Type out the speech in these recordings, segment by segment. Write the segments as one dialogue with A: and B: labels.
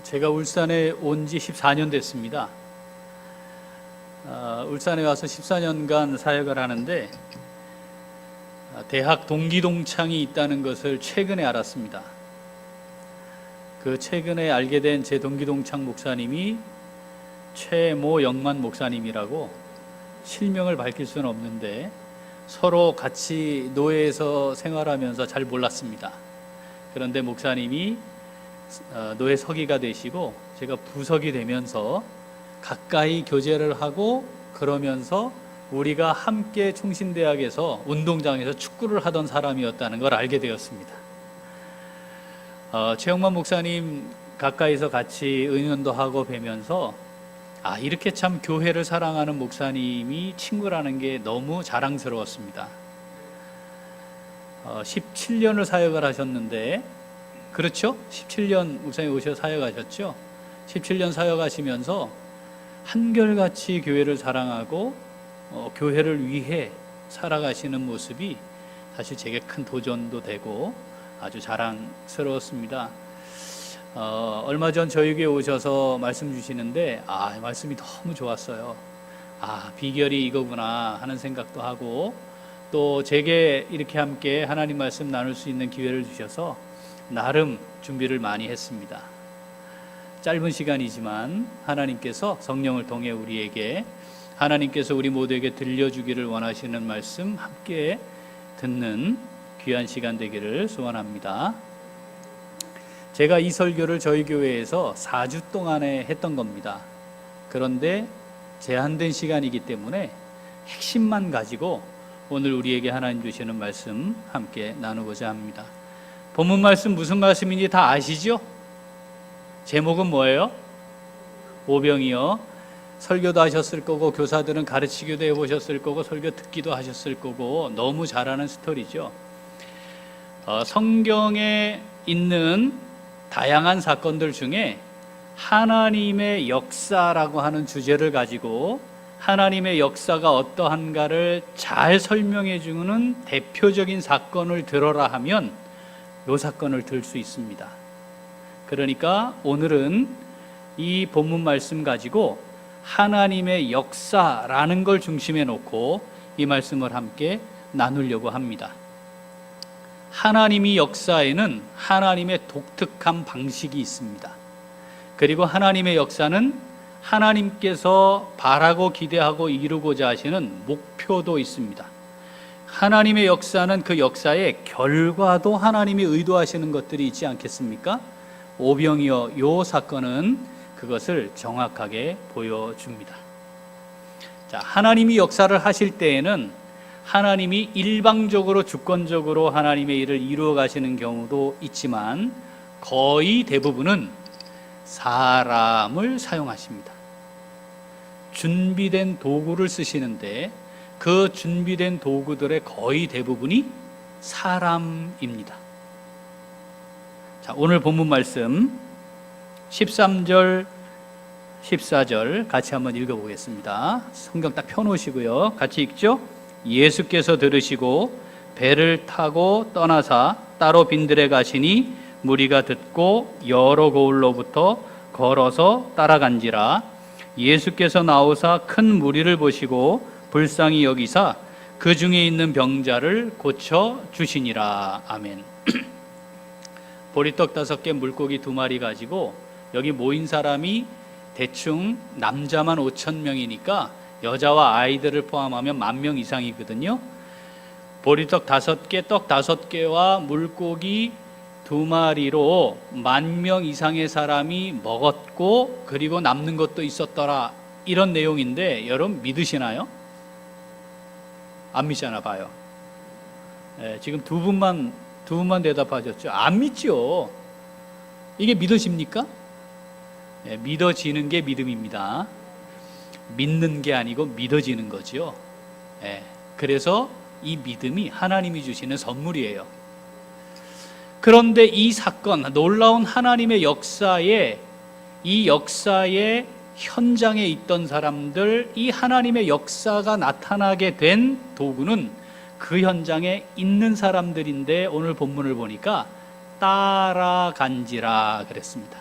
A: 제가 울산에 온 지 14년 됐습니다. 울산에 와서 14년간 사역을 하는데 대학 동기동창이 있다는 것을 최근에 알았습니다. 그 최근에 알게 된 제 동기동창 목사님이 최모 영만 목사님이라고 실명을 밝힐 수는 없는데 서로 같이 노예에서 생활하면서 잘 몰랐습니다. 그런데 목사님이 노예 서기가 되시고 제가 부석이 되면서 가까이 교제를 하고 그러면서 우리가 함께 총신대학에서 운동장에서 축구를 하던 사람이었다는 걸 알게 되었습니다. 최영만 목사님 가까이서 같이 응원도 하고 뵈면서 이렇게 참 교회를 사랑하는 목사님이 친구라는 게 너무 자랑스러웠습니다. 17년을 사역을 하셨는데, 그렇죠? 17년 목사님 오셔서 사역하셨죠? 17년 사역하시면서 한결같이 교회를 사랑하고 교회를 위해 살아가시는 모습이 사실 제게 큰 도전도 되고 아주 자랑스러웠습니다. 얼마 전 저희 교회 오셔서 말씀 주시는데 말씀이 너무 좋았어요. 비결이 이거구나 하는 생각도 하고, 또 제게 이렇게 함께 하나님 말씀 나눌 수 있는 기회를 주셔서 나름 준비를 많이 했습니다. 짧은 시간이지만 하나님께서 성령을 통해 우리에게, 하나님께서 우리 모두에게 들려주기를 원하시는 말씀 함께 듣는 귀한 시간 되기를 소원합니다. 제가 이 설교를 저희 교회에서 4주 동안에 했던 겁니다. 그런데 제한된 시간이기 때문에 핵심만 가지고 오늘 우리에게 하나님 주시는 말씀 함께 나누고자 합니다. 본문 말씀 무슨 말씀인지 다 아시죠? 제목은 뭐예요? 오병이어. 설교도 하셨을 거고 교사들은 가르치기도 해보셨을 거고 설교 듣기도 하셨을 거고 너무 잘하는 스토리죠. 성경에 있는 다양한 사건들 중에 하나님의 역사라고 하는 주제를 가지고 하나님의 역사가 어떠한가를 잘 설명해 주는 대표적인 사건을 들어라 하면 이 사건을 들 수 있습니다. 그러니까 오늘은 이 본문 말씀 가지고 하나님의 역사라는 걸 중심에 놓고 이 말씀을 함께 나누려고 합니다. 하나님의 역사에는 하나님의 독특한 방식이 있습니다. 그리고 하나님의 역사는 하나님께서 바라고 기대하고 이루고자 하시는 목표도 있습니다. 하나님의 역사는 그 역사의 결과도 하나님이 의도하시는 것들이 있지 않겠습니까? 오병이어 요 사건은 그것을 정확하게 보여줍니다. 하나님이 역사를 하실 때에는 하나님이 일방적으로 주권적으로 하나님의 일을 이루어 가시는 경우도 있지만 거의 대부분은 사람을 사용하십니다. 준비된 도구를 쓰시는데 그 준비된 도구들의 거의 대부분이 사람입니다. 오늘 본문 말씀 13절 14절 같이 한번 읽어보겠습니다. 성경 딱 펴놓으시고요. 같이 읽죠? 예수께서 들으시고 배를 타고 떠나사 따로 빈들에 가시니 무리가 듣고 여러 고을로부터 걸어서 따라간지라. 예수께서 나오사 큰 무리를 보시고 불쌍히 여기사 그 중에 있는 병자를 고쳐 주시니라. 아멘. 보리떡 5개 물고기 2마리 가지고 여기 모인 사람이 대충 남자만 5,000명이니까 여자와 아이들을 포함하면 10,000명 이상이거든요. 보리떡 5개, 떡 5개와 물고기 2마리로 10,000명 이상의 사람이 먹었고 그리고 남는 것도 있었더라, 이런 내용인데 여러분 믿으시나요? 안 믿잖아 봐요. 지금 두 분만 대답하셨죠? 안 믿죠. 이게 믿어집니까? 믿어지는 게 믿음입니다. 믿는 게 아니고 믿어지는 거죠. 그래서 이 믿음이 하나님이 주시는 선물이에요. 그런데 이 사건, 놀라운 하나님의 역사에, 이 역사의 현장에 있던 사람들, 이 하나님의 역사가 나타나게 된 도구는 그 현장에 있는 사람들인데 오늘 본문을 보니까 따라간지라 그랬습니다.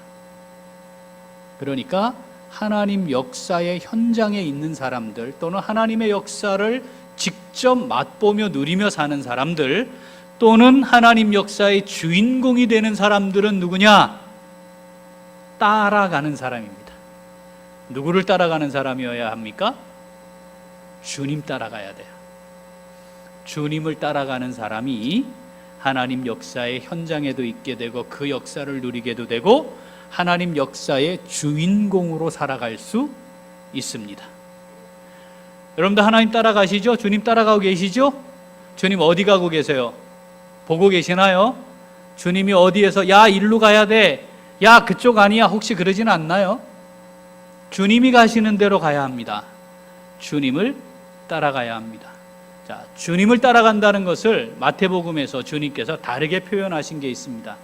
A: 그러니까 하나님 역사의 현장에 있는 사람들, 또는 하나님의 역사를 직접 맛보며 누리며 사는 사람들, 또는 하나님 역사의 주인공이 되는 사람들은 누구냐? 따라가는 사람입니다. 누구를 따라가는 사람이어야 합니까? 주님 따라가야 돼요. 주님을 따라가는 사람이 하나님 역사의 현장에도 있게 되고 그 역사를 누리게도 되고 하나님 역사의 주인공으로 살아갈 수 있습니다. 여러분들 하나님 따라가시죠? 주님 따라가고 계시죠? 주님 어디 가고 계세요? 보고 계시나요? 주님이 어디에서 야 일로 가야 돼, 야 그쪽 아니야, 혹시 그러진 않나요? 주님이 가시는 대로 가야 합니다. 주님을 따라가야 합니다. 자, 주님을 따라간다는 것을 마태복음에서 주님께서 다르게 표현하신 게 있습니다.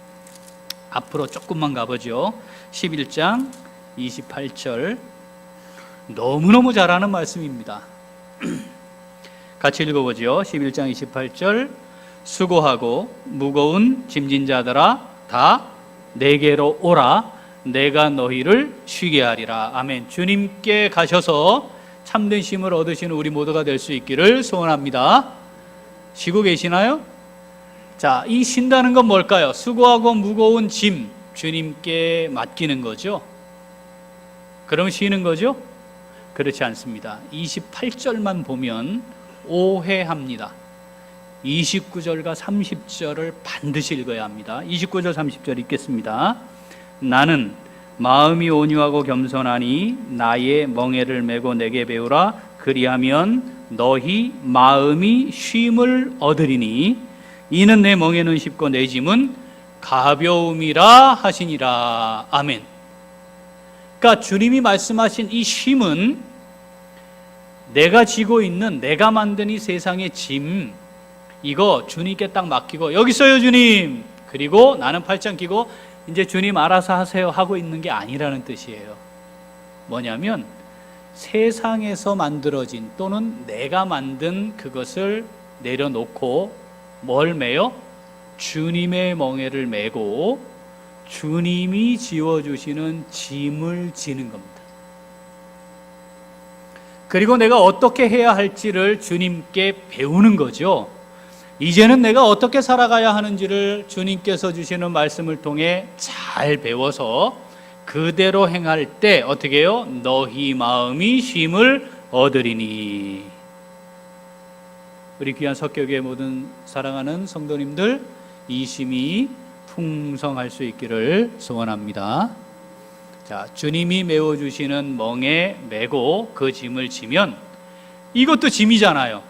A: 앞으로 조금만 가보죠. 11장 28절, 너무너무 잘하는 말씀입니다. 같이 읽어보죠. 11장 28절, 수고하고 무거운 짐진 자들아 다 내게로 오라, 내가 너희를 쉬게 하리라. 아멘. 주님께 가셔서 참된 쉼을 얻으시는 우리 모두가 될 수 있기를 소원합니다. 쉬고 계시나요? 자, 이 쉰다는 건 뭘까요? 수고하고 무거운 짐 주님께 맡기는 거죠. 그럼 쉬는 거죠? 그렇지 않습니다. 28절만 보면 오해합니다. 29절과 30절을 반드시 읽어야 합니다. 29절 30절 읽겠습니다. 나는 마음이 온유하고 겸손하니 나의 멍에를 메고 내게 배우라. 그리하면 너희 마음이 쉼을 얻으리니 이는 내 멍에는 쉽고 내 짐은 가벼움이라 하시니라. 아멘. 그러니까 주님이 말씀하신 이 쉼은 내가 지고 있는, 내가 만든 이 세상의 짐, 이거 주님께 딱 맡기고 여기 있어요 주님, 그리고 나는 팔짱 끼고 이제 주님 알아서 하세요 하고 있는 게 아니라는 뜻이에요. 뭐냐면 세상에서 만들어진 또는 내가 만든 그것을 내려놓고 뭘 메요? 주님의 멍에를 메고 주님이 지워주시는 짐을 지는 겁니다. 그리고 내가 어떻게 해야 할지를 주님께 배우는 거죠. 이제는 내가 어떻게 살아가야 하는지를 주님께서 주시는 말씀을 통해 잘 배워서 그대로 행할 때 어떻게 해요? 너희 마음이 쉼을 얻으리니. 우리 귀한 석교교회 모든 사랑하는 성도님들, 이 쉼이 풍성할 수 있기를 소원합니다. 자, 주님이 메워주시는 멍에 메고 그 짐을 지면 이것도 짐이잖아요.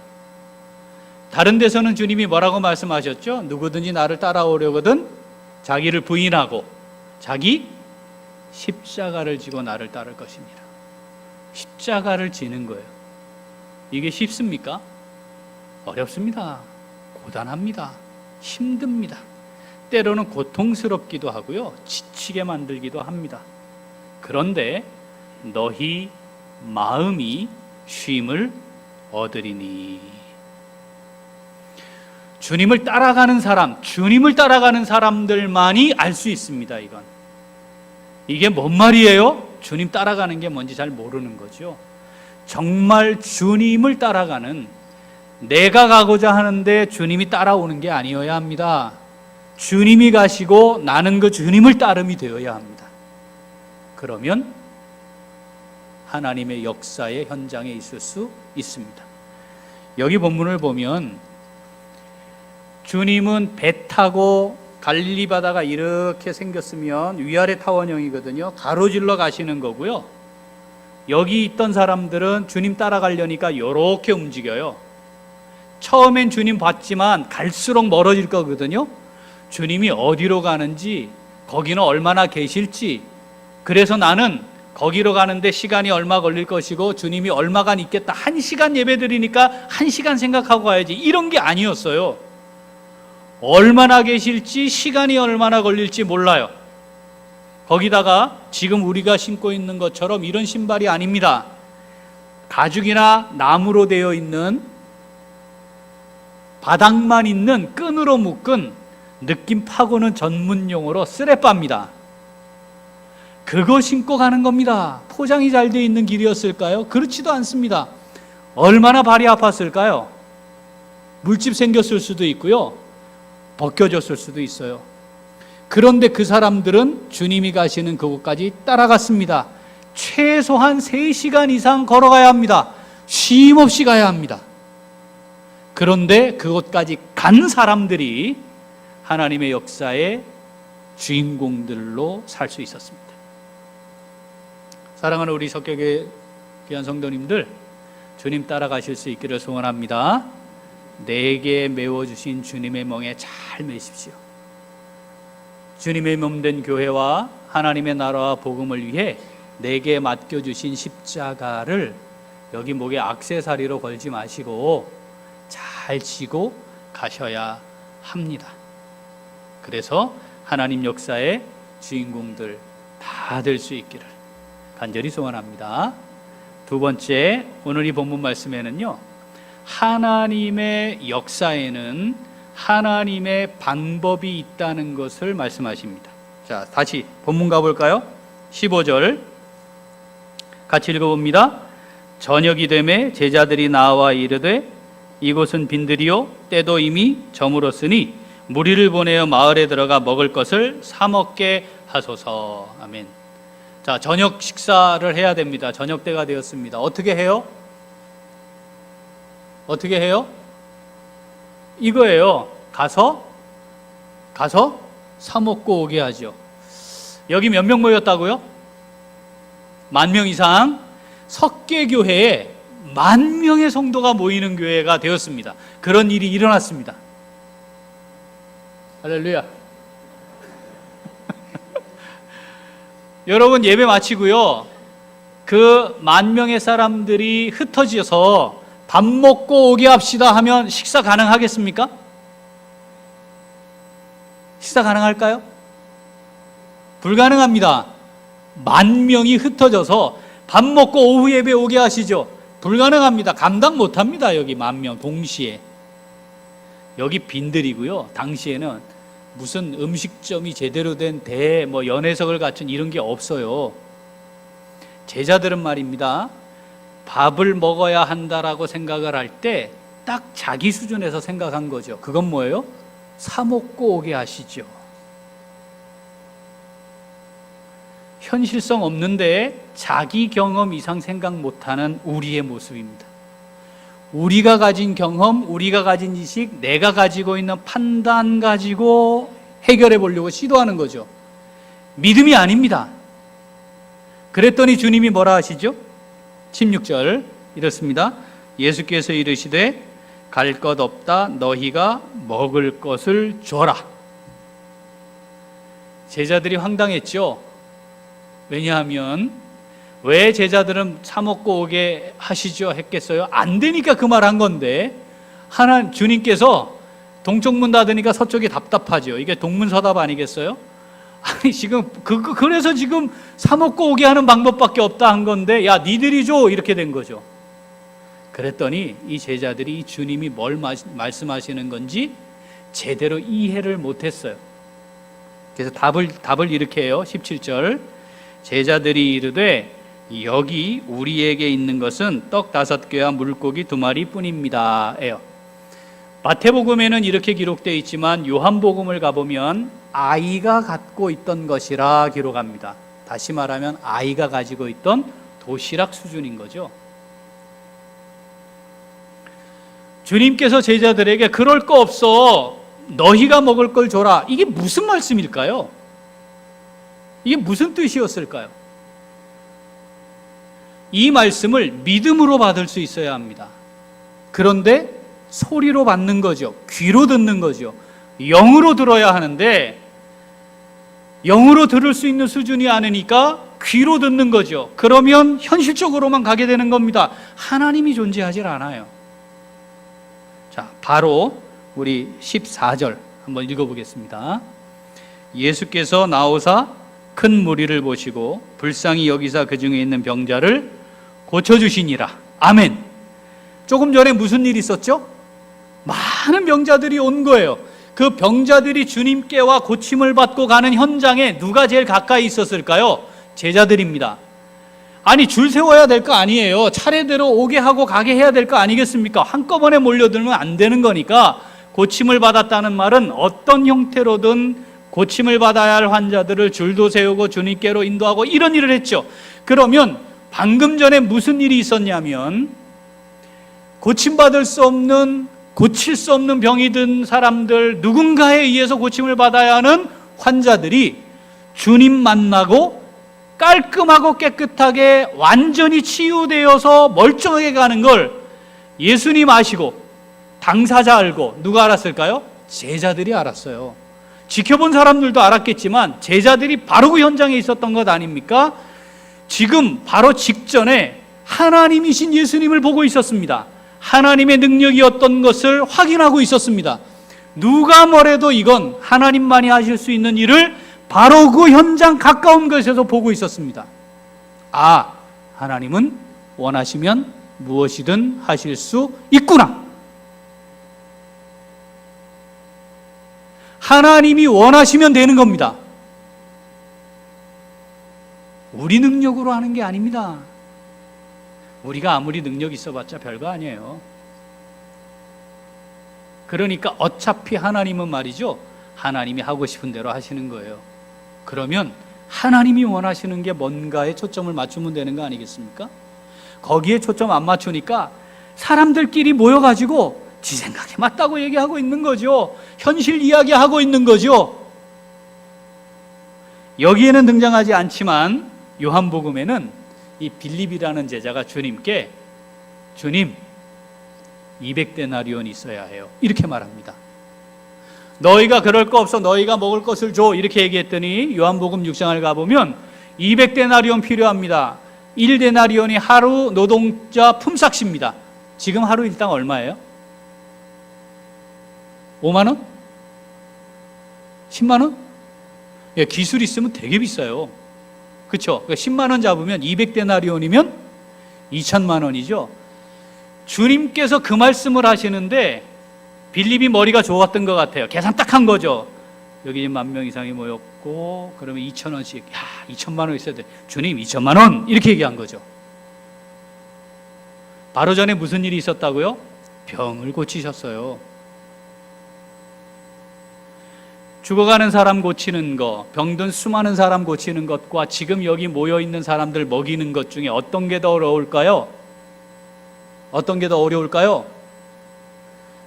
A: 다른 데서는 주님이 뭐라고 말씀하셨죠? 누구든지 나를 따라오려거든 자기를 부인하고 자기 십자가를 지고 나를 따를 것이니라. 십자가를 지는 거예요. 이게 쉽습니까? 어렵습니다. 고단합니다. 힘듭니다. 때로는 고통스럽기도 하고요, 지치게 만들기도 합니다. 그런데 너희 마음이 쉼을 얻으리니. 주님을 따라가는 사람, 주님을 따라가는 사람들만이 알 수 있습니다. 이게 뭔 말이에요? 주님 따라가는 게 뭔지 잘 모르는 거죠. 정말 주님을 따라가는, 내가 가고자 하는데 주님이 따라오는 게 아니어야 합니다. 주님이 가시고 나는 그 주님을 따름이 되어야 합니다. 그러면 하나님의 역사의 현장에 있을 수 있습니다. 여기 본문을 보면 주님은 배 타고 갈릴리 바다가 이렇게 생겼으면 위아래 타원형이거든요. 가로질러 가시는 거고요. 여기 있던 사람들은 주님 따라가려니까 이렇게 움직여요. 처음엔 주님 봤지만 갈수록 멀어질 거거든요. 주님이 어디로 가는지, 거기는 얼마나 계실지, 그래서 나는 거기로 가는데 시간이 얼마 걸릴 것이고 주님이 얼마간 있겠다, 1시간 예배 드리니까 1시간 생각하고 가야지, 이런 게 아니었어요. 얼마나 계실지, 시간이 얼마나 걸릴지 몰라요. 거기다가 지금 우리가 신고 있는 것처럼 이런 신발이 아닙니다. 가죽이나 나무로 되어 있는, 바닥만 있는 끈으로 묶은 느낌 파고는 전문 용어로 쓰레빠입니다. 그거 신고 가는 겁니다. 포장이 잘 되어 있는 길이었을까요? 그렇지도 않습니다. 얼마나 발이 아팠을까요? 물집 생겼을 수도 있고요, 벗겨졌을 수도 있어요. 그런데 그 사람들은 주님이 가시는 그곳까지 따라갔습니다. 최소한 3시간 이상 걸어가야 합니다. 쉼 없이 가야 합니다. 그런데 그곳까지 간 사람들이 하나님의 역사의 주인공들로 살 수 있었습니다. 사랑하는 우리 석교계 귀한 성도님들, 주님 따라가실 수 있기를 소원합니다. 내게 메워주신 주님의 멍에 잘 매십시오. 주님의 몸된 교회와 하나님의 나라와 복음을 위해 내게 맡겨주신 십자가를 여기 목에 액세서리로 걸지 마시고 잘 지고 가셔야 합니다. 그래서 하나님 역사의 주인공들 다 될 수 있기를 간절히 소원합니다. 두 번째, 오늘 이 본문 말씀에는요, 하나님의 역사에는 하나님의 방법이 있다는 것을 말씀하십니다. 자, 다시 본문 가볼까요? 15절 같이 읽어봅니다. 저녁이 되매 제자들이 나와 이르되 이곳은 빈들이요 때도 이미 저물었으니 무리를 보내어 마을에 들어가 먹을 것을 사 먹게 하소서. 아멘. 자, 저녁 식사를 해야 됩니다. 저녁 때가 되었습니다. 어떻게 해요? 어떻게 해요? 이거예요. 가서 사 먹고 오게 하죠. 여기 몇 명 모였다고요? 10,000명 이상. 석계교회에 10,000명의 성도가 모이는 교회가 되었습니다. 그런 일이 일어났습니다. 할렐루야. 여러분, 예배 마치고요, 그 10,000명의 사람들이 흩어져서 밥 먹고 오게 합시다 하면 식사 가능하겠습니까? 식사 가능할까요? 불가능합니다. 10,000명이 흩어져서 밥 먹고 오후 예배 오게 하시죠. 불가능합니다. 감당 못합니다. 여기 10,000명 동시에. 여기 빈들이고요, 당시에는 무슨 음식점이 제대로 된 연회석을 갖춘 이런 게 없어요. 제자들은 말입니다, 밥을 먹어야 한다라고 생각을 할 때 딱 자기 수준에서 생각한 거죠. 그건 뭐예요? 사 먹고 오게 하시죠. 현실성 없는데 자기 경험 이상 생각 못하는 우리의 모습입니다. 우리가 가진 경험, 우리가 가진 지식, 내가 가지고 있는 판단 가지고 해결해 보려고 시도하는 거죠. 믿음이 아닙니다. 그랬더니 주님이 뭐라 하시죠? 16절 이렇습니다. 예수께서 이르시되 갈 것 없다, 너희가 먹을 것을 줘라. 제자들이 황당했죠. 왜냐하면 왜 제자들은 사 먹고 오게 하시죠 했겠어요? 안 되니까 그 말 한 건데, 주님께서 동쪽문 닫으니까 서쪽이 답답하죠. 이게 동문서답 아니겠어요? 아니, 지금 그래서 지금 사 먹고 오게 하는 방법밖에 없다 한 건데, 야 니들이 줘, 이렇게 된 거죠. 그랬더니 이 제자들이 주님이 뭘 말씀하시는 건지 제대로 이해를 못했어요. 그래서 답을 이렇게 해요. 17절 제자들이 이르되 여기 우리에게 있는 것은 떡 5개와 물고기 2마리 뿐입니다 예요. 마태복음에는 이렇게 기록되어 있지만 요한복음을 가보면 아이가 갖고 있던 것이라 기록합니다. 다시 말하면 아이가 가지고 있던 도시락 수준인 거죠. 주님께서 제자들에게 그럴 거 없어, 너희가 먹을 걸 줘라, 이게 무슨 말씀일까요? 이게 무슨 뜻이었을까요? 이 말씀을 믿음으로 받을 수 있어야 합니다. 그런데 소리로 받는 거죠. 귀로 듣는 거죠. 영으로 들어야 하는데 영으로 들을 수 있는 수준이 아니니까 귀로 듣는 거죠. 그러면 현실적으로만 가게 되는 겁니다. 하나님이 존재하질 않아요. 자, 바로 우리 14절 한번 읽어보겠습니다. 예수께서 나오사 큰 무리를 보시고 불쌍히 여기사 그 중에 있는 병자를 고쳐주시니라. 아멘. 조금 전에 무슨 일이 있었죠? 많은 병자들이 온 거예요. 그 병자들이 주님께와 고침을 받고 가는 현장에 누가 제일 가까이 있었을까요? 제자들입니다. 아니, 줄 세워야 될 거 아니에요. 차례대로 오게 하고 가게 해야 될 거 아니겠습니까? 한꺼번에 몰려들면 안 되는 거니까 고침을 받았다는 말은 어떤 형태로든 고침을 받아야 할 환자들을 줄도 세우고 주님께로 인도하고 이런 일을 했죠. 그러면 방금 전에 무슨 일이 있었냐면, 고침받을 수 없는, 고칠 수 없는 병이 든 사람들, 누군가에 의해서 고침을 받아야 하는 환자들이 주님 만나고 깔끔하고 깨끗하게 완전히 치유되어서 멀쩡하게 가는 걸 예수님 아시고 당사자 알고 누가 알았을까요? 제자들이 알았어요. 지켜본 사람들도 알았겠지만 제자들이 바로 그 현장에 있었던 것 아닙니까? 지금 바로 직전에 하나님이신 예수님을 보고 있었습니다. 하나님의 능력이었던 것을 확인하고 있었습니다. 누가 뭐래도 이건 하나님만이 하실 수 있는 일을 바로 그 현장 가까운 곳에서 보고 있었습니다. 아, 하나님은 원하시면 무엇이든 하실 수 있구나. 하나님이 원하시면 되는 겁니다. 우리 능력으로 하는 게 아닙니다. 우리가 아무리 능력 있어봤자 별거 아니에요. 그러니까 어차피 하나님은 말이죠, 하나님이 하고 싶은 대로 하시는 거예요. 그러면 하나님이 원하시는 게 뭔가에 초점을 맞추면 되는 거 아니겠습니까? 거기에 초점 안 맞추니까 사람들끼리 모여가지고 지 생각에 맞다고 얘기하고 있는 거죠. 현실 이야기하고 있는 거죠. 여기에는 등장하지 않지만 요한복음에는 이 빌립이라는 제자가 주님께, 주님, 200데나리온이 있어야 해요, 이렇게 말합니다. 너희가 그럴 거 없어, 너희가 먹을 것을 줘, 이렇게 얘기했더니 요한복음 6장을 가보면 200데나리온 필요합니다. 1데나리온이 하루 노동자 품삯입니다. 지금 하루 일당 얼마예요? 5만 원? 10만 원? 예, 기술 있으면 되게 비싸요. 그렇죠? 그러니까 10만 원 잡으면 200데나리온이면 2천만 원이죠. 주님께서 그 말씀을 하시는데 빌립이 머리가 좋았던 것 같아요. 계산 딱 한 거죠. 여기 10,000명 이상이 모였고 그러면 2,000원씩, 야, 2천만 원 있어야 돼. 주님 2천만 원, 이렇게 얘기한 거죠. 바로 전에 무슨 일이 있었다고요? 병을 고치셨어요. 죽어가는 사람 고치는 것, 병든 수많은 사람 고치는 것과 지금 여기 모여있는 사람들 먹이는 것 중에 어떤 게 더 어려울까요? 어떤 게 더 어려울까요?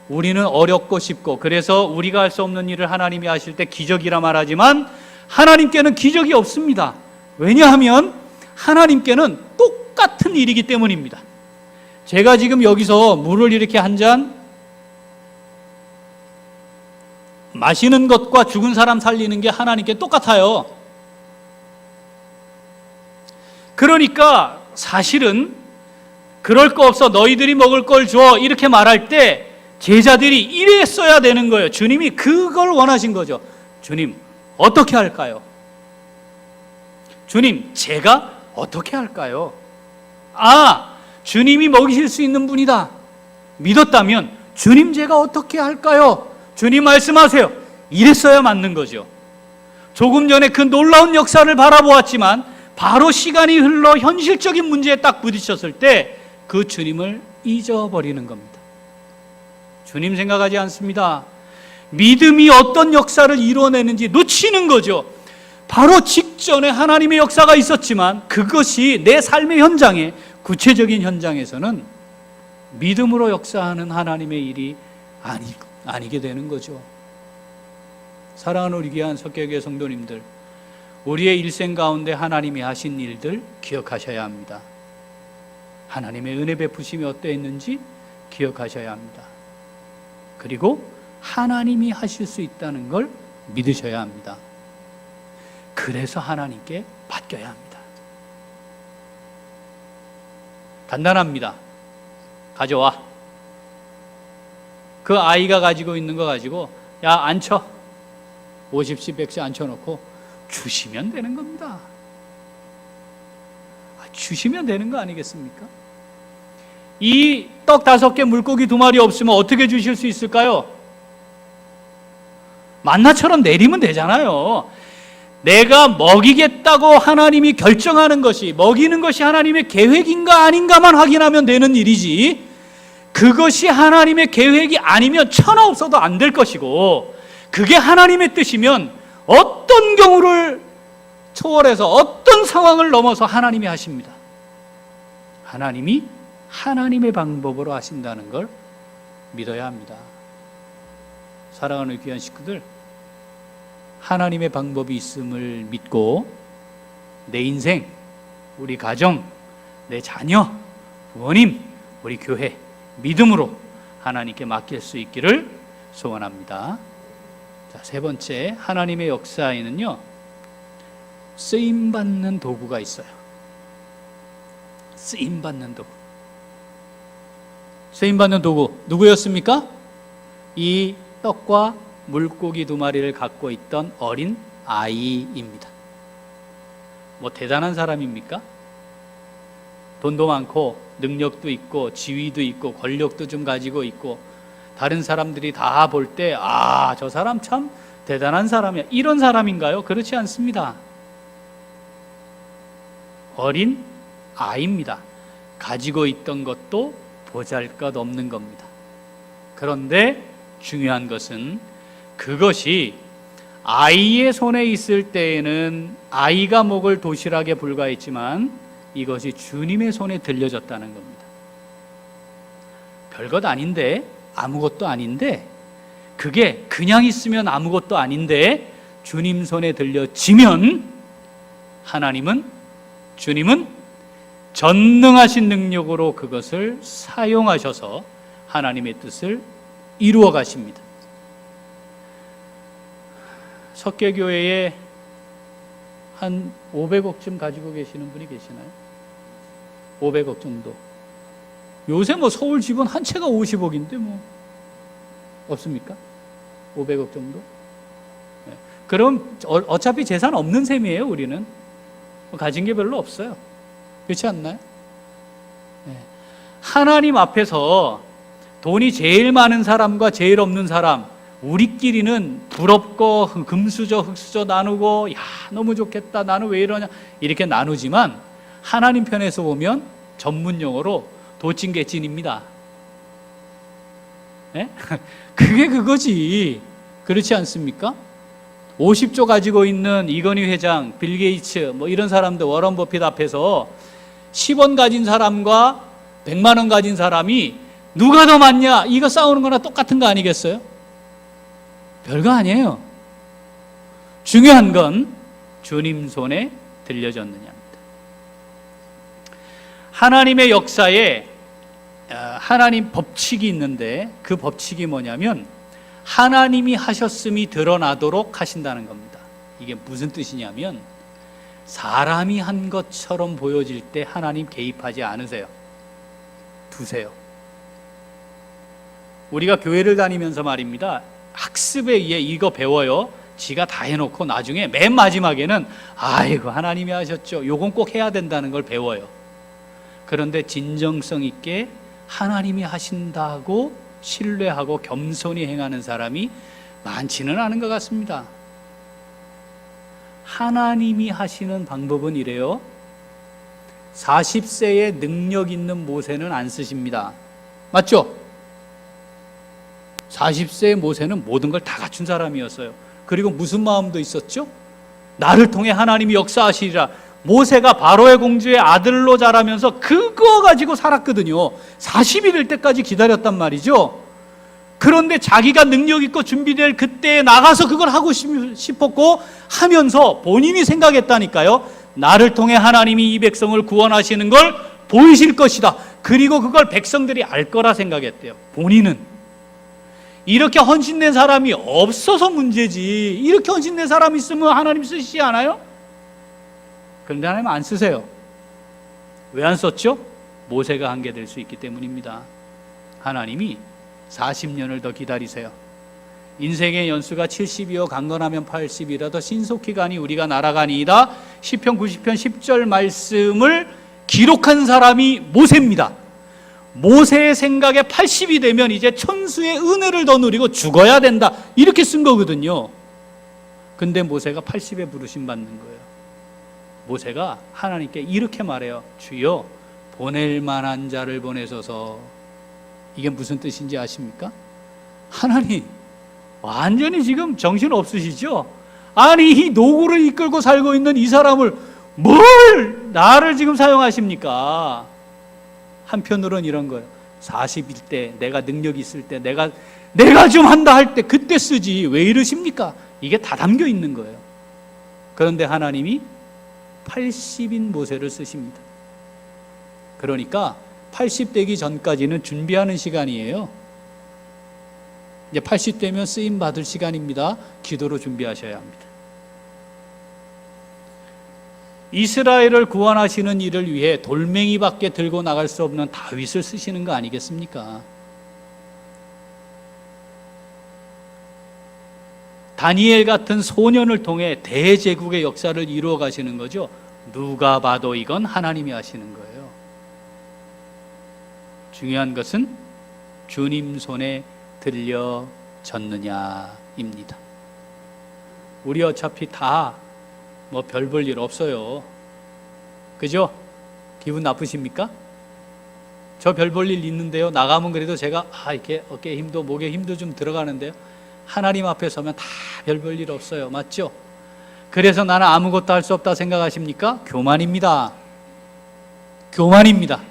A: 우리는 어렵고 쉽고, 그래서 우리가 할 수 없는 일을 하나님이 하실 때 기적이라 말하지만 하나님께는 기적이 없습니다. 왜냐하면 하나님께는 똑같은 일이기 때문입니다. 제가 지금 여기서 물을 이렇게 한 잔 마시는 것과 죽은 사람 살리는 게 하나님께 똑같아요. 그러니까 사실은 그럴 거 없어, 너희들이 먹을 걸 줘, 이렇게 말할 때 제자들이 이랬어야 되는 거예요. 주님이 그걸 원하신 거죠. 주님, 어떻게 할까요? 주님, 제가 어떻게 할까요? 아, 주님이 먹이실 수 있는 분이다 믿었다면 주님, 제가 어떻게 할까요? 주님 말씀하세요. 이랬어야 맞는 거죠. 조금 전에 그 놀라운 역사를 바라보았지만 바로 시간이 흘러 현실적인 문제에 딱 부딪혔을 때 그 주님을 잊어버리는 겁니다. 주님 생각하지 않습니다. 믿음이 어떤 역사를 이뤄내는지 놓치는 거죠. 바로 직전에 하나님의 역사가 있었지만 그것이 내 삶의 현장에, 구체적인 현장에서는 믿음으로 역사하는 하나님의 일이 아니게 되는 거죠. 사랑하는 우리 귀한 석교교회 성도님들, 우리의 일생 가운데 하나님이 하신 일들 기억하셔야 합니다. 하나님의 은혜 베푸심이 어떠했는지 기억하셔야 합니다. 그리고 하나님이 하실 수 있다는 걸 믿으셔야 합니다. 그래서 하나님께 맡겨야 합니다. 간단합니다. 가져와. 그 아이가 가지고 있는 거 가지고, 야, 앉혀. 50씩 100씩 앉혀놓고 주시면 되는 겁니다. 주시면 되는 거 아니겠습니까? 이 떡 5개, 물고기 2마리 없으면 어떻게 주실 수 있을까요? 만나처럼 내리면 되잖아요. 내가 먹이겠다고 하나님이 결정하는 것이, 먹이는 것이 하나님의 계획인가 아닌가만 확인하면 되는 일이지, 그것이 하나님의 계획이 아니면 천하 없어도 안 될 것이고, 그게 하나님의 뜻이면 어떤 경우를 초월해서 어떤 상황을 넘어서 하나님이 하십니다. 하나님이 하나님의 방법으로 하신다는 걸 믿어야 합니다. 사랑하는 귀한 식구들, 하나님의 방법이 있음을 믿고 내 인생, 우리 가정, 내 자녀, 부모님, 우리 교회 믿음으로 하나님께 맡길 수 있기를 소원합니다. 자, 세 번째, 하나님의 역사에는요, 쓰임받는 도구가 있어요. 쓰임받는 도구. 쓰임받는 도구 누구였습니까? 이 떡과 물고기 2마리를 갖고 있던 어린 아이입니다. 뭐 대단한 사람입니까? 돈도 많고 능력도 있고 지위도 있고 권력도 좀 가지고 있고 다른 사람들이 다 볼 때 아, 저 사람 참 대단한 사람이야, 이런 사람인가요? 그렇지 않습니다. 어린 아이입니다. 가지고 있던 것도 보잘것없는 겁니다. 그런데 중요한 것은 그것이 아이의 손에 있을 때에는 아이가 먹을 도시락에 불과했지만 이것이 주님의 손에 들려졌다는 겁니다. 별것 아닌데, 아무것도 아닌데, 그게 그냥 있으면 아무것도 아닌데 주님 손에 들려지면 주님은 전능하신 능력으로 그것을 사용하셔서 하나님의 뜻을 이루어 가십니다. 석계교회에 한 500억쯤 가지고 계시는 분이 계시나요? 500억 정도. 요새 뭐 서울 집은 한 채가 50억인데 뭐 없습니까? 500억 정도? 네. 그럼 어차피 재산 없는 셈이에요. 우리는 가진 게 별로 없어요. 그렇지 않나요? 네. 하나님 앞에서 돈이 제일 많은 사람과 제일 없는 사람, 우리끼리는 부럽고 금수저 흙수저 나누고, 야 너무 좋겠다, 나는 왜 이러냐, 이렇게 나누지만 하나님 편에서 보면 전문 용어로 도찐개찐입니다. 네? 그게 그거지. 그렇지 않습니까? 50조 가지고 있는 이건희 회장, 빌 게이츠 뭐 이런 사람들, 워런 버핏 앞에서 10원 가진 사람과 100만 원 가진 사람이 누가 더 많냐, 이거 싸우는 거나 똑같은 거 아니겠어요? 별거 아니에요. 중요한 건 주님 손에 들려졌느냐입니다. 하나님의 역사에 하나님 법칙이 있는데 그 법칙이 뭐냐면 하나님이 하셨음이 드러나도록 하신다는 겁니다. 이게 무슨 뜻이냐면 사람이 한 것처럼 보여질 때 하나님 개입하지 않으세요. 두세요. 우리가 교회를 다니면서 말입니다, 학습에 의해 이거 배워요. 지가 다 해놓고 나중에 맨 마지막에는 아이고 하나님이 하셨죠, 요건 꼭 해야 된다는 걸 배워요. 그런데 진정성 있게 하나님이 하신다고 신뢰하고 겸손히 행하는 사람이 많지는 않은 것 같습니다. 하나님이 하시는 방법은 이래요. 40세에 능력 있는 모세는 안 쓰십니다. 맞죠? 40세의 모세는 모든 걸 다 갖춘 사람이었어요. 그리고 무슨 마음도 있었죠? 나를 통해 하나님이 역사하시리라. 모세가 바로의 공주의 아들로 자라면서 그거 가지고 살았거든요. 40이 될 때까지 기다렸단 말이죠. 그런데 자기가 능력 있고 준비될 그때에 나가서 그걸 하고 싶었고 하면서 본인이 생각했다니까요. 나를 통해 하나님이 이 백성을 구원하시는 걸 보이실 것이다. 그리고 그걸 백성들이 알 거라 생각했대요. 본인은. 이렇게 헌신된 사람이 없어서 문제지, 이렇게 헌신된 사람이 있으면 하나님 쓰시지 않아요? 그런데 하나님 안 쓰세요. 왜 안 썼죠? 모세가 한 게 될 수 있기 때문입니다. 하나님이 40년을 더 기다리세요. 인생의 연수가 70이요 강건하면 80이라도 신속히 가니 우리가 날아가니이다. 시편 90편 10절 말씀을 기록한 사람이 모세입니다. 모세의 생각에 80이 되면 이제 천수의 은혜를 더 누리고 죽어야 된다, 이렇게 쓴 거거든요. 근데 모세가 80에 부르심 받는 거예요. 모세가 하나님께 이렇게 말해요. 주여, 보낼 만한 자를 보내소서. 이게 무슨 뜻인지 아십니까? 하나님, 완전히 지금 정신 없으시죠? 아니, 이 노구를 이끌고 살고 있는 이 사람을 나를 지금 사용하십니까? 한편으로는 이런 거예요. 40일 내가 능력이 있을 때 내가 좀 한다 할 때 그때 쓰지 왜 이러십니까? 이게 다 담겨 있는 거예요. 그런데 하나님이 80인 모세를 쓰십니다. 그러니까 80 되기 전까지는 준비하는 시간이에요. 이제 80 되면 쓰임 받을 시간입니다. 기도로 준비하셔야 합니다. 이스라엘을 구원하시는 일을 위해 돌멩이밖에 들고 나갈 수 없는 다윗을 쓰시는 거 아니겠습니까? 다니엘 같은 소년을 통해 대제국의 역사를 이루어 가시는 거죠. 누가 봐도 이건 하나님이 하시는 거예요. 중요한 것은 주님 손에 들려졌느냐입니다. 우리 어차피 다 뭐 별 볼 일 없어요. 그죠? 기분 나쁘십니까? 저 별 볼 일 있는데요. 나가면 그래도 제가 이렇게 어깨에 힘도 목에 힘도 좀 들어가는데요. 하나님 앞에 서면 다 별 볼 일 없어요. 맞죠? 그래서 나는 아무것도 할 수 없다 생각하십니까? 교만입니다. 교만입니다.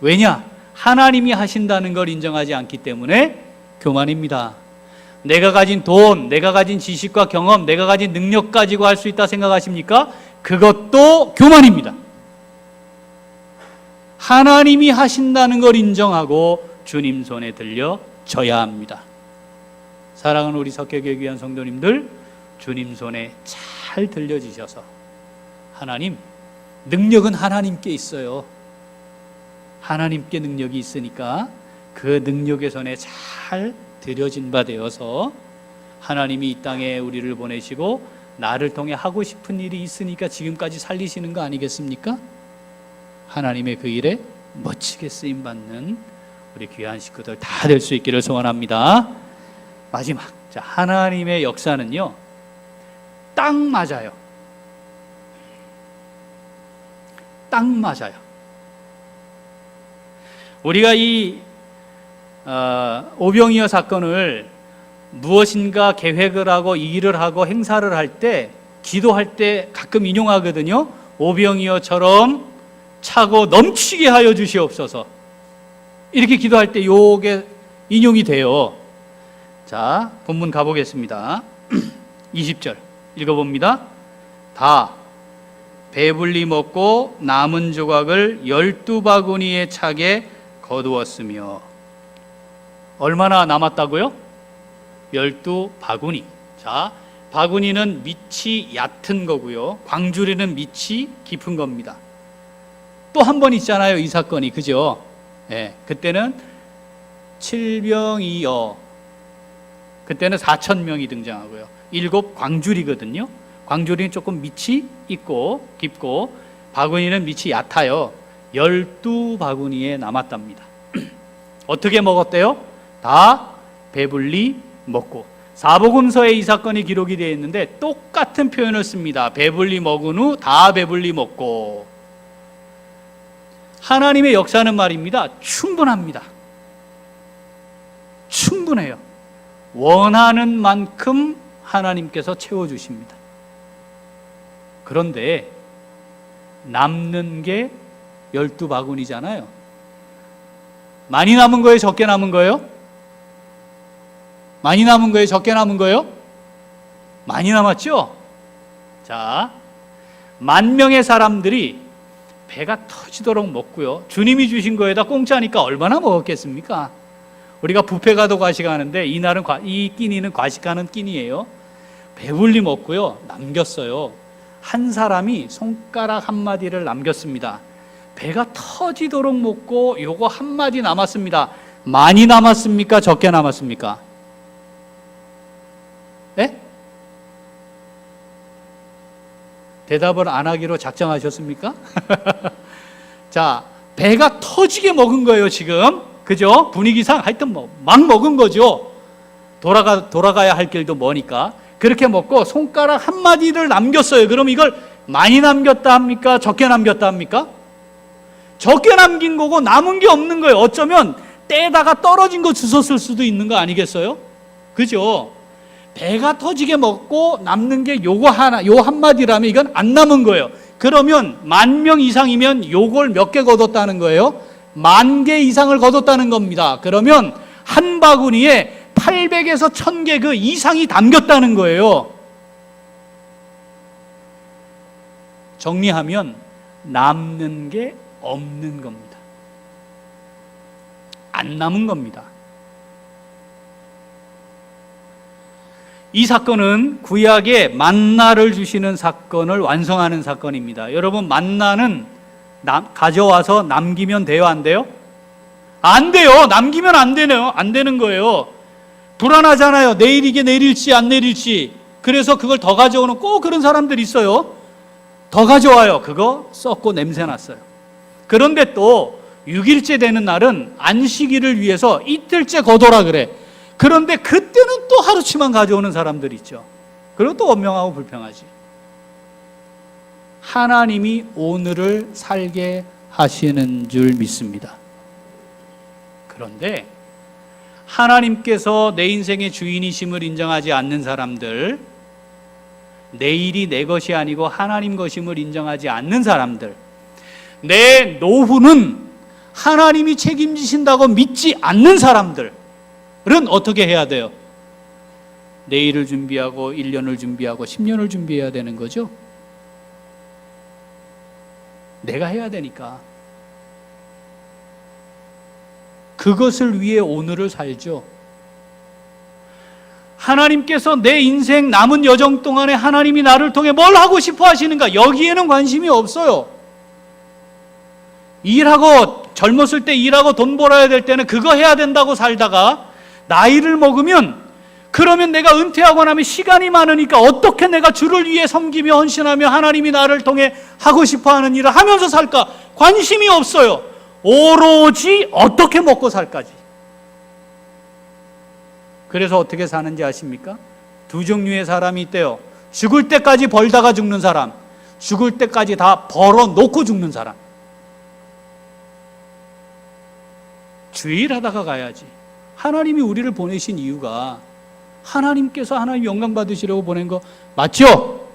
A: 왜냐? 하나님이 하신다는 걸 인정하지 않기 때문에 교만입니다. 내가 가진 돈, 내가 가진 지식과 경험, 내가 가진 능력 가지고 할 수 있다 생각하십니까? 그것도 교만입니다. 하나님이 하신다는 걸 인정하고 주님 손에 들려져야 합니다. 사랑하는 우리 석회교회 귀한 성도님들, 주님 손에 잘 들려지셔서 하나님, 능력은 하나님께 있어요. 하나님께 능력이 있으니까 그 능력의 손에 잘 들여진 바 되어서 하나님이 이 땅에 우리를 보내시고 나를 통해 하고 싶은 일이 있으니까 지금까지 살리시는 거 아니겠습니까? 하나님의 그 일에 멋지게 쓰임받는 우리 귀한 식구들 다 될 수 있기를 소원합니다. 마지막, 자, 하나님의 역사는요 딱 맞아요. 딱 맞아요. 우리가 이 오병이어 사건을 무엇인가 계획을 하고 일을 하고 행사를 할 때, 기도할 때 가끔 인용하거든요. 오병이어처럼 차고 넘치게 하여 주시옵소서. 이렇게 기도할 때 요게 인용이 돼요. 자, 본문 가보겠습니다. 20절 읽어봅니다. 다 배불리 먹고 남은 조각을 12바구니에 차게 거두었으며. 얼마나 남았다고요? 12바구니. 자, 바구니는 밑이 얕은 거고요. 광주리는 밑이 깊은 겁니다. 또 한 번 있잖아요, 이 사건이. 그죠? 예, 그때는 7병이어. 그때는 4,000명이 등장하고요. 7 광주리거든요. 광주리는 조금 밑이 있고 깊고 바구니는 밑이 얕아요. 12바구니에 남았답니다. 어떻게 먹었대요? 다 배불리 먹고. 사복음서에 이 사건이 기록이 되어 있는데 똑같은 표현을 씁니다. 배불리 먹은 후 다 배불리 먹고. 하나님의 역사는 말입니다, 충분합니다. 충분해요. 원하는 만큼 하나님께서 채워주십니다. 그런데 남는 게 12바구니잖아요. 많이 남은 거예요? 적게 남은 거예요? 많이 남은 거예요? 적게 남은 거예요? 많이 남았죠? 자, 10,000명의 사람들이 배가 터지도록 먹고요. 주님이 주신 거에다 공짜니까 얼마나 먹었겠습니까? 우리가 뷔페 가도 과식하는데 이날은 이 끼니는 과식하는 끼니예요. 배불리 먹고요. 남겼어요. 한 사람이 손가락 한 마디를 남겼습니다. 배가 터지도록 먹고 요거 한 마디 남았습니다. 많이 남았습니까? 적게 남았습니까? 네? 대답을 안 하기로 작정하셨습니까? 자, 배가 터지게 먹은 거예요, 지금. 그죠? 분위기상 하여튼 막 먹은 거죠. 돌아가야 할 길도 머니까. 그렇게 먹고 손가락 한 마디를 남겼어요. 그럼 이걸 많이 남겼다 합니까? 적게 남겼다 합니까? 적게 남긴 거고 남은 게 없는 거예요. 어쩌면 떼다가 떨어진 거 주웠을 수도 있는 거 아니겠어요? 그죠? 배가 터지게 먹고 남는 게 요거 하나, 요 한마디라면 이건 안 남은 거예요. 그러면 10,000명 이상이면 요걸 몇 개 거뒀다는 거예요? 10,000개 이상을 거뒀다는 겁니다. 그러면 한 바구니에 800에서 1,000개 그 이상이 담겼다는 거예요. 정리하면 남는 게 없는 겁니다. 안 남은 겁니다. 이 사건은 구약에 만나를 주시는 사건을 완성하는 사건입니다. 여러분, 만나는 가져와서 남기면 돼요, 안 돼요? 안 돼요. 남기면 안 되네요. 안 되는 거예요. 불안하잖아요. 내일 이게 내릴지 안 내릴지. 그래서 그걸 더 가져오는 꼭 그런 사람들이 있어요. 더 가져와요. 그거 썩고 냄새 났어요. 그런데 또 6일째 되는 날은 안식일을 위해서 이틀째 거둬라 그래. 그런데 그때는 또 하루치만 가져오는 사람들이 있죠. 그리고 또 원명하고 불평하지. 하나님이 오늘을 살게 하시는 줄 믿습니다. 그런데 하나님께서 내 인생의 주인이심을 인정하지 않는 사람들, 내일이 내 것이 아니고 하나님 것임을 인정하지 않는 사람들, 내 노후는 하나님이 책임지신다고 믿지 않는 사람들은 어떻게 해야 돼요? 내일을 준비하고 1년을 준비하고 10년을 준비해야 되는 거죠. 내가 해야 되니까. 그것을 위해 오늘을 살죠. 하나님께서 내 인생 남은 여정 동안에 하나님이 나를 통해 뭘 하고 싶어 하시는가, 여기에는 관심이 없어요. 일하고 젊었을 때 일하고 돈 벌어야 될 때는 그거 해야 된다고 살다가 나이를 먹으면, 그러면 내가 은퇴하고 나면 시간이 많으니까 어떻게 내가 주를 위해 섬기며 헌신하며 하나님이 나를 통해 하고 싶어하는 일을 하면서 살까 관심이 없어요. 오로지 어떻게 먹고 살까지. 그래서 어떻게 사는지 아십니까? 두 종류의 사람이 있대요. 죽을 때까지 벌다가 죽는 사람, 죽을 때까지 다 벌어놓고 죽는 사람. 주일하다가 가야지. 하나님이 우리를 보내신 이유가 하나님께서 하나님 영광 받으시려고 보낸 거 맞죠?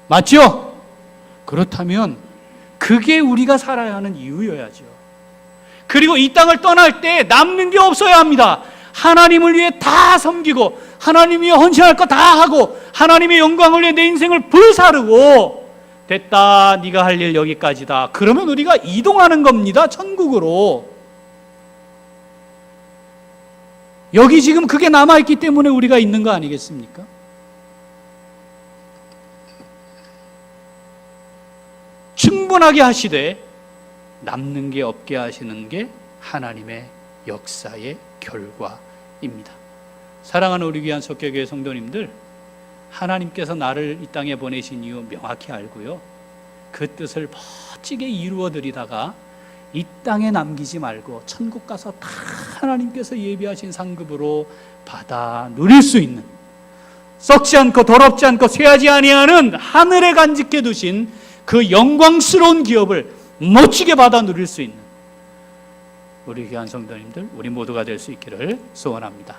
A: 맞죠? 그렇다면 그게 우리가 살아야 하는 이유여야죠. 그리고 이 땅을 떠날 때 남는 게 없어야 합니다. 하나님을 위해 다 섬기고 하나님 위해 헌신할 거 다 하고 하나님의 영광을 위해 내 인생을 불사르고, 됐다, 네가 할 일 여기까지다. 그러면 우리가 이동하는 겁니다. 천국으로. 여기 지금 그게 남아있기 때문에 우리가 있는 거 아니겠습니까? 충분하게 하시되 남는 게 없게 하시는 게 하나님의 역사의 결과입니다. 사랑하는 우리 귀한 석교교회 성도님들, 하나님께서 나를 이 땅에 보내신 이유 명확히 알고요, 그 뜻을 멋지게 이루어드리다가 이 땅에 남기지 말고 천국 가서 다 하나님께서 예비하신 상급으로 받아 누릴 수 있는, 썩지 않고 더럽지 않고 쇠하지 아니하는 하늘에 간직해 두신 그 영광스러운 기업을 멋지게 받아 누릴 수 있는 우리 귀한 성도님들, 우리 모두가 될 수 있기를 소원합니다.